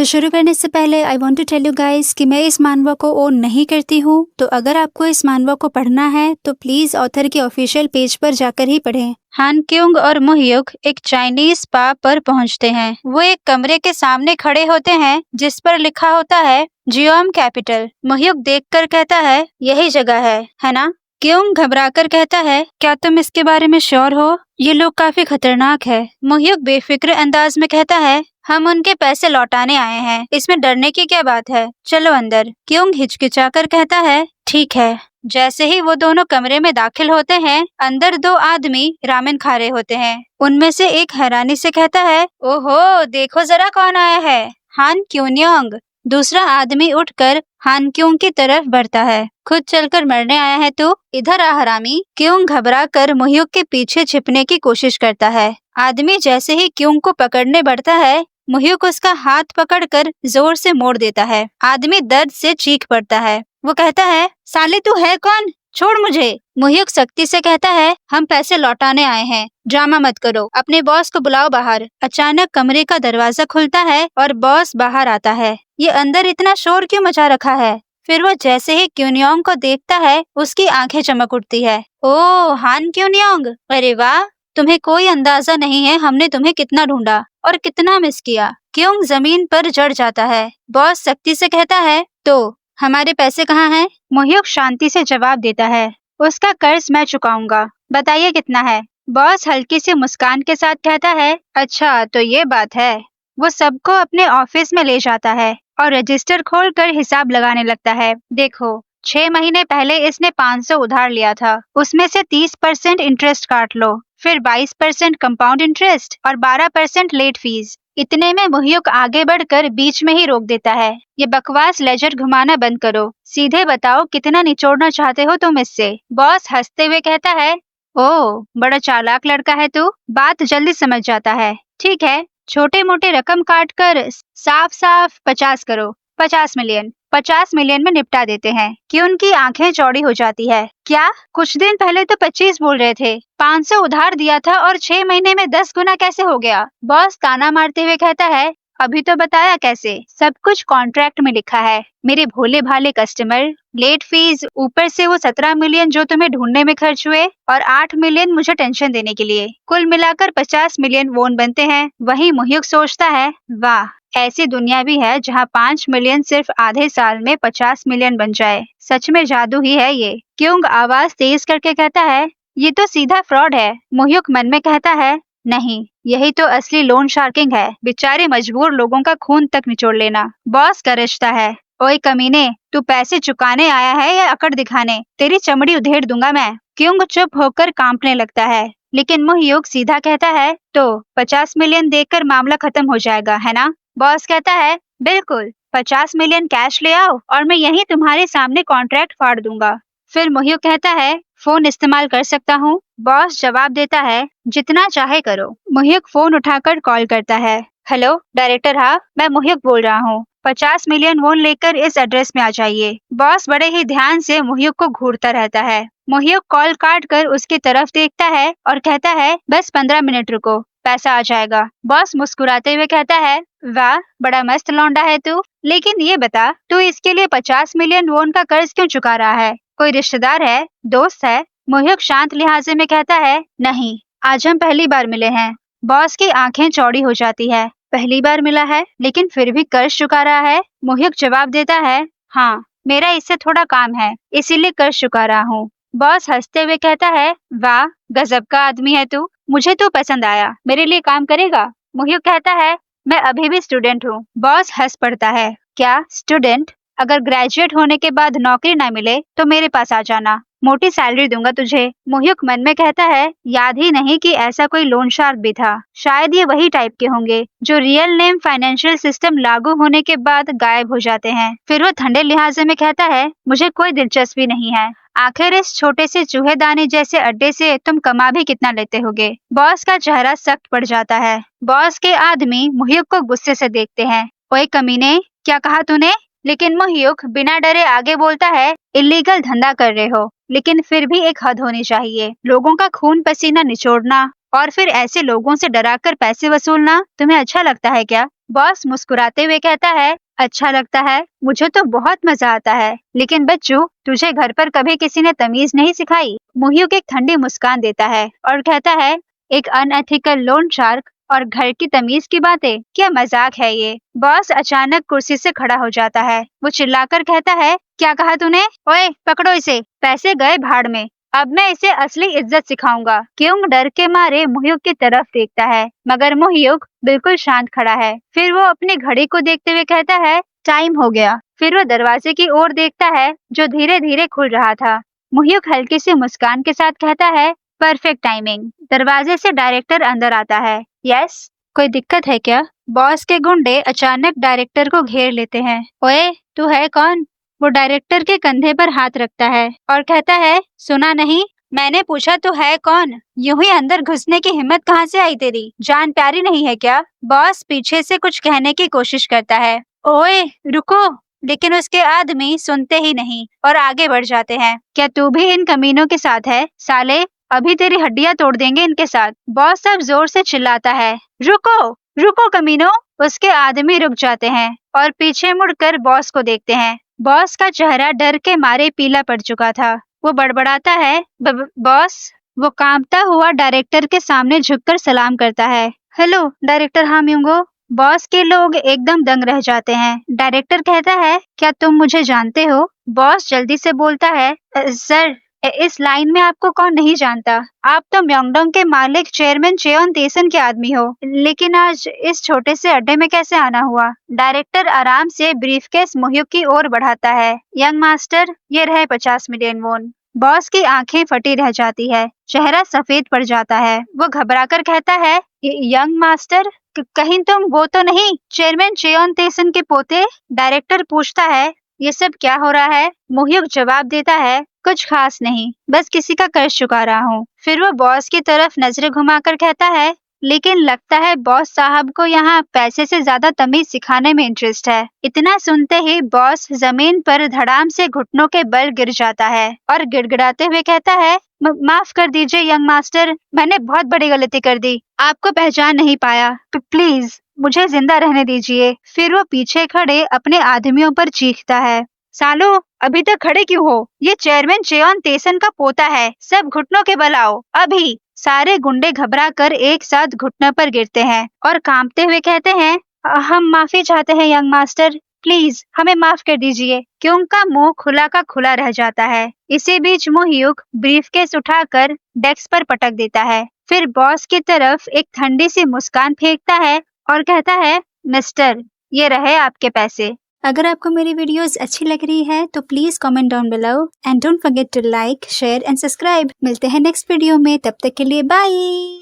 तो शुरू करने से पहले I want to tell you guys कि मैं इस मानवा को ओन नहीं करती हूँ, तो अगर आपको इस मानवा को पढ़ना है तो प्लीज ऑथर के ऑफिशियल पेज पर जाकर ही पढ़ें। हान क्योंग और मोहयुक एक चाइनीज स्पा पर पहुंचते हैं। वो एक कमरे के सामने खड़े होते हैं जिस पर लिखा होता है जियोम कैपिटल। मोहयुक देखकर कहता है यही जगह है ना? क्योंग घबराकर कहता है क्या तुम इसके बारे में श्योर हो? ये लोग काफी खतरनाक है। मोहयुक बेफिक्र अंदाज में कहता है हम उनके पैसे लौटाने आए हैं, इसमें डरने की क्या बात है, चलो अंदर। क्योंग हिचकिचाकर कहता है ठीक है। जैसे ही वो दोनों कमरे में दाखिल होते हैं, अंदर दो आदमी रामेन खा रहे होते हैं। उनमें से एक हैरानी से कहता है ओहो देखो जरा कौन आया है, हान क्यून्योंग। दूसरा आदमी उठकर हान क्योंग की तरफ बढ़ता है। खुद चलकर मरने आया है तू, इधर आ हरामी। क्योंग घबरा कर मोहयुक के पीछे छिपने की कोशिश करता है। आदमी जैसे ही क्योंग को पकड़ने बढ़ता है, मोहयुक उसका हाथ पकड़कर जोर से मोड़ देता है। आदमी दर्द से चीख पड़ता है। वो कहता है साले तू है कौन, छोड़ मुझे। मोहयुक सख्ती से कहता है हम पैसे लौटाने आए हैं, ड्रामा मत करो, अपने बॉस को बुलाओ बाहर। अचानक कमरे का दरवाजा खुलता है और बॉस बाहर आता है। ये अंदर इतना शोर क्यों मचा रखा है? फिर वो जैसे ही क्यून्योंग को देखता है, उसकी आंखें चमक उठती है। ओ हान क्यून्योंग, अरे वाह, तुम्हें कोई अंदाजा नहीं है हमने तुम्हें कितना ढूंढा और कितना मिस किया। क्योंग जमीन पर जड़ जाता है। बॉस सख्ती से कहता है तो हमारे पैसे कहाँ हैं? मोहयुक शांति से जवाब देता है उसका कर्ज मैं चुकाऊंगा, बताइए कितना है? बॉस हल्की सी मुस्कान के साथ कहता है अच्छा तो ये बात है। वो सबको अपने ऑफिस में ले जाता है और रजिस्टर खोलकर हिसाब लगाने लगता है। देखो 6 महीने पहले इसने 500 उधार लिया था, उसमें से 30% इंटरेस्ट काट लो, फिर 22% कंपाउंड इंटरेस्ट और 12% लेट फीस। इतने में मोहयुक आगे बढ़कर बीच में ही रोक देता है। ये बकवास लेजर घुमाना बंद करो, सीधे बताओ कितना निचोड़ना चाहते हो तुम इससे? बॉस हंसते हुए कहता है ओह बड़ा चालाक लड़का है तू, बात जल्दी समझ जाता है। ठीक है, छोटे मोटे रकम काट कर साफ साफ 50 करो, 50 मिलियन। 50 मिलियन में निपटा देते हैं। कि उनकी आंखें चौड़ी हो जाती है। क्या कुछ दिन पहले तो 25 बोल रहे थे, 500 उधार दिया था और 6 महीने में 10 गुना कैसे हो गया? बॉस ताना मारते हुए कहता है अभी तो बताया कैसे, सब कुछ कॉन्ट्रैक्ट में लिखा है। मेरे भोले भाले कस्टमर, लेट फीस, ऊपर से वो 17 मिलियन जो तुम्हें ढूंढने में खर्च हुए और 8 मिलियन मुझे टेंशन देने के लिए, कुल मिलाकर 50 मिलियन वोन बनते हैं। वही मोहयुक सोचता है वाह, ऐसी दुनिया भी है जहाँ 5 मिलियन सिर्फ आधे साल में 50 मिलियन बन जाए। सच में जादू ही है ये। क्योंग आवाज तेज करके कहता है ये तो सीधा फ्रॉड है। मोहयुक मन में कहता है नहीं, यही तो असली लोन शार्किंग है, बेचारे मजबूर लोगों का खून तक निचोड़ लेना। बॉस गरजता है ओए कमीने, तू पैसे चुकाने आया है या अकड़ दिखाने? तेरी चमड़ी उधेड़ दूंगा मैं। क्योंग चुप होकर कांपने लगता है, लेकिन मोहयुक सीधा कहता है तो 50 मिलियन देकर मामला खत्म हो जाएगा है ना? बॉस कहता है बिल्कुल, 50 मिलियन कैश ले आओ और मैं यहीं तुम्हारे सामने कॉन्ट्रैक्ट फाड़ दूंगा। फिर मोहयुक कहता है फोन इस्तेमाल कर सकता हूँ? बॉस जवाब देता है जितना चाहे करो। मोहयुक फोन उठाकर कॉल करता है। हेलो डायरेक्टर, हाँ मैं मोहयुक बोल रहा हूँ, 50 मिलियन वोन लेकर इस एड्रेस में आ जाइए। बॉस बड़े ही ध्यान से मोहयुक को घूरता रहता है। मोहयुक कॉल काट कर उसकी तरफ देखता है और कहता है बस 15 मिनट रुको, पैसा आ जाएगा। बॉस मुस्कुराते हुए कहता है वाह बड़ा मस्त लौंडा है तू, लेकिन ये बता तू इसके लिए 50 मिलियन वोन का कर्ज क्यों चुका रहा है? कोई रिश्तेदार है, दोस्त है? मोहयुक शांत लिहाजे में कहता है नहीं, आज हम पहली बार मिले हैं। बॉस की आंखें चौड़ी हो जाती है। पहली बार मिला है लेकिन फिर भी कर्ज चुका रहा है? मोहयुक जवाब देता है हाँ, मेरा इससे थोड़ा काम है, इसीलिए कर्ज चुका रहा हूँ। बॉस हंसते हुए कहता है वाह गजब का आदमी है तू, मुझे तो पसंद आया, मेरे लिए काम करेगा? मोहयुक कहता है मैं अभी भी स्टूडेंट हूँ। बॉस हंस पड़ता है क्या स्टूडेंट? अगर ग्रेजुएट होने के बाद नौकरी ना मिले तो मेरे पास आ जाना, मोटी सैलरी दूंगा तुझे। मोहयुक मन में कहता है याद ही नहीं कि ऐसा कोई लोन शार्क भी था, शायद ये वही टाइप के होंगे जो रियल नेम फाइनेंशियल सिस्टम लागू होने के बाद गायब हो जाते हैं। फिर वो ठंडे लिहाजे में कहता है मुझे कोई दिलचस्पी नहीं है, आखिर इस छोटे से चूहेदानी जैसे अड्डे से तुम कमा भी कितना लेते होगे? बॉस का चेहरा सख्त पड़ जाता है। बॉस के आदमी मोहयुक को गुस्से से देखते हैं। ओए कमीने, क्या कहा तूने? लेकिन मोहयुक बिना डरे आगे बोलता है इलीगल धंधा कर रहे हो, लेकिन फिर भी एक हद होनी चाहिए। लोगों का खून पसीना निचोड़ना और फिर ऐसे लोगों से डराकर पैसे वसूलना तुम्हें अच्छा लगता है क्या? बॉस मुस्कुराते हुए कहता है, अच्छा लगता है, मुझे तो बहुत मजा आता है, लेकिन बच्चू, तुझे घर पर कभी किसी ने तमीज नहीं सिखाई? मोहियुक एक ठंडी मुस्कान देता है और कहता है, एक अनएथिकल लोन शार्क और घर की तमीज की बातें, क्या मजाक है ये? बॉस अचानक कुर्सी से खड़ा हो जाता है। वो चिल्लाकर कहता है, क्या कहा तूने? ओए, पकड़ो इसे। पैसे गए भाड़ में। अब मैं इसे असली इज्जत सिखाऊंगा। क्यों डर के मारे मोहियुक की तरफ देखता है, मगर मोहियुक बिल्कुल शांत खड़ा है। फिर वो अपनी घड़ी को देखते हुए कहता है, टाइम हो गया। फिर वो दरवाजे की ओर देखता है, जो धीरे धीरे खुल रहा था। मोहियुक हल्की सी मुस्कान के साथ कहता है, परफेक्ट टाइमिंग। दरवाजे से डायरेक्टर अंदर आता है। यस, कोई दिक्कत है क्या? बॉस के गुंडे अचानक डायरेक्टर को घेर लेते हैं। ओए, तू है कौन? वो डायरेक्टर के कंधे पर हाथ रखता है और कहता है, सुना नहीं? मैंने पूछा तो है कौन? यूं ही अंदर घुसने की हिम्मत कहाँ से आई तेरी? जान प्यारी नहीं है क्या? बॉस पीछे से कुछ कहने की कोशिश करता है। ओए, रुको। लेकिन उसके आदमी सुनते ही नहीं और आगे बढ़ जाते हैं। क्या तू भी इन कमीनों के साथ है? साले, अभी तेरी हड्डियां तोड़ देंगे इनके साथ। बॉस अब जोर से चिल्लाता है, रुको, रुको कमीनों। उसके आदमी रुक जाते हैं और पीछे मुड़कर बॉस को देखते हैं। बॉस का चेहरा डर के मारे पीला पड़ चुका था। वो बड़बड़ाता है, बॉस। वो कांपता हुआ डायरेक्टर के सामने झुककर सलाम करता है। हेलो डायरेक्टर हा म्यूंगो। बॉस के लोग एकदम दंग रह जाते हैं। डायरेक्टर कहता है, क्या तुम मुझे जानते हो? बॉस जल्दी से बोलता है, सर, इस लाइन में आपको कौन नहीं जानता? आप तो म्योंगडोंग के मालिक चेयरमैन चेयोन तेसन के आदमी हो। लेकिन आज इस छोटे से अड्डे में कैसे आना हुआ? डायरेक्टर आराम से ब्रीफकेस मोहियुक की ओर बढ़ाता है। यंग मास्टर, ये रहे 50 मिलियन वोन। बॉस की आंखें फटी रह जाती है, चेहरा सफेद पड़ जाता है। वो घबराकर कहता है, यंग मास्टर, कहीं तुम वो तो नहीं चेयरमैन चेयोन तेसन के पोते? डायरेक्टर पूछता है, ये सब क्या हो रहा है? मोहियुक जवाब देता है, कुछ खास नहीं, बस किसी का कर्ज चुका रहा हूँ। फिर वो बॉस की तरफ नजरें घुमाकर कहता है, लेकिन लगता है बॉस साहब को यहाँ पैसे से ज्यादा तमीज सिखाने में इंटरेस्ट है। इतना सुनते ही बॉस जमीन पर धड़ाम से घुटनों के बल गिर जाता है और गिड़गिड़ाते हुए कहता है, माफ कर दीजिए यंग मास्टर, मैंने बहुत बड़ी गलती कर दी। आपको पहचान नहीं पाया। प्लीज मुझे जिंदा रहने दीजिए। फिर वो पीछे खड़े अपने आदमियों पर चीखता है, सालो, अभी तक खड़े क्यों हो? ये चेयरमैन चेयोन तेसन का पोता है। सब घुटनों के बल आओ, अभी। सारे गुंडे घबरा कर एक साथ घुटनों पर गिरते हैं और कांपते हुए कहते हैं, हम माफी चाहते हैं यंग मास्टर, प्लीज हमें माफ कर दीजिए। क्यों का मुंह खुला का खुला रह जाता है। इसी बीच मोहियुक ब्रीफकेस उठाकर डेस्क पर पटक देता है। फिर बॉस की तरफ एक ठंडी सी मुस्कान फेंकता है और कहता है, मिस्टर, ये रहे आपके पैसे। अगर आपको मेरी वीडियोस अच्छी लग रही है तो please comment down below and don't forget to like, share and subscribe. मिलते हैं नेक्स्ट वीडियो में, तब तक के लिए बाय।